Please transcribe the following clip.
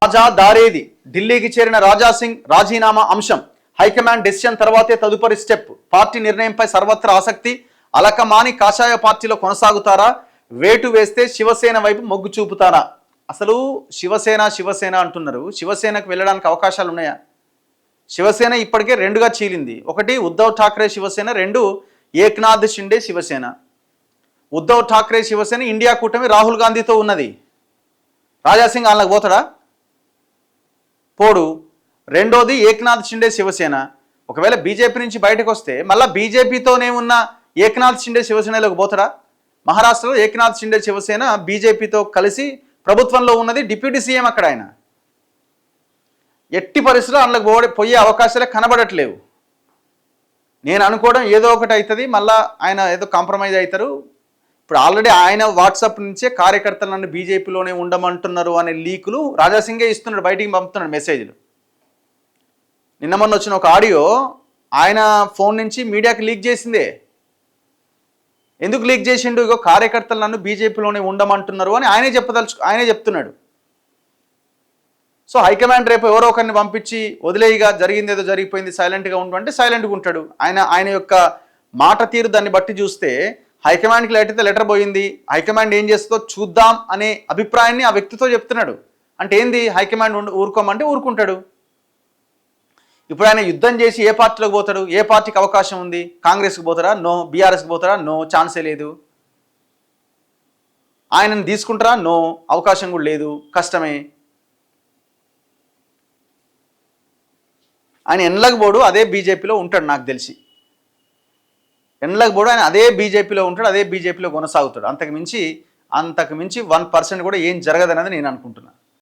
తాజా దారేది ఢిల్లీకి చేరిన రాజాసింగ్ రాజీనామా అంశం హైకమాండ్ డెసిషన్ తర్వాతే తదుపరి స్టెప్ పార్టీ నిర్ణయంపై సర్వత్రా ఆసక్తి అలకమాని కాషాయ పార్టీలో కొనసాగుతారా వేటు వేస్తే శివసేన వైపు మొగ్గు చూపుతారా అసలు శివసేన అంటున్నారు శివసేనకు వెళ్ళడానికి అవకాశాలు ఉన్నాయా శివసేన ఇప్పటికే రెండుగా చీలింది ఒకటి ఉద్ధవ్ ఠాక్రే శివసేన రెండు ఏక్నాథ్ షిండే శివసేన ఉద్ధవ్ ఠాక్రే శివసేన ఇండియా కూటమి రాహుల్ గాంధీతో ఉన్నది రాజాసింగ్ వాళ్ళకి పోతాడా పోడు రెండోది ఏక్నాథ్ షిండే శివసేన ఒకవేళ బీజేపీ నుంచి బయటకు వస్తే మళ్ళీ బీజేపీతోనే ఉన్న ఏక్నాథ్ షిండే శివసేనలోకి పోతాడా మహారాష్ట్రలో ఏక్నాథ్ షిండే శివసేన బీజేపీతో కలిసి ప్రభుత్వంలో ఉన్నది డిప్యూటీ సీఎం అక్కడ ఆయన ఎట్టి పరిస్థితుల్లో అందులోకి పోయే అవకాశాలే కనబడట్లేవు నేను అనుకోవడం ఏదో ఒకటి అవుతుంది మళ్ళీ ఆయన ఏదో కాంప్రమైజ్ అవుతారు ఇప్పుడు ఆల్రెడీ ఆయన వాట్సాప్ నుంచే కార్యకర్తలు నన్ను బీజేపీలోనే ఉండమంటున్నారు అనే లీకులు రాజాసింగే ఇస్తున్నాడు బయటికి పంపుతున్నాడు మెసేజ్లు నిన్న మొన్న వచ్చిన ఒక ఆడియో ఆయన ఫోన్ నుంచి మీడియాకి లీక్ చేసిందే ఎందుకు లీక్ చేసిండు ఇగో కార్యకర్తలు నన్ను బీజేపీలోనే ఉండమంటున్నారు అని ఆయనే చెప్తున్నాడు సో హైకమాండ్ రేపు ఎవరో ఒకరిని పంపించి వదిలేయిగా జరిగింది ఏదో జరిగిపోయింది సైలెంట్గా ఉండంటే సైలెంట్గా ఉంటాడు ఆయన యొక్క మాట తీరు దాన్ని బట్టి చూస్తే హైకమాండ్కి అయితే లెటర్ పోయింది హైకమాండ్ ఏం చేస్తుందో చూద్దాం అనే అభిప్రాయాన్ని ఆ వ్యక్తితో చెప్తున్నాడు అంటే ఏంది హైకమాండ్ ఊరుకోమంటే ఊరుకుంటాడు ఇప్పుడు ఆయన యుద్ధం చేసి ఏ పార్టీలోకి పోతాడు ఏ పార్టీకి అవకాశం ఉంది కాంగ్రెస్కి పోతారా నో బీఆర్ఎస్కి పోతారా నో ఛాన్సే లేదు ఆయనను తీసుకుంటారా నో అవకాశం కూడా లేదు కష్టమే ఆయన ఎన్లకు పోడు అదే బీజేపీలో ఉంటాడు నాకు తెలిసి ఎన్లకు పోడు ఆయన అదే బీజేపీలో ఉంటాడు అదే బీజేపీలో కొనసాగుతాడు అంతకు మించి 1% కూడా ఏం జరగదనేది నేను అనుకుంటున్నాను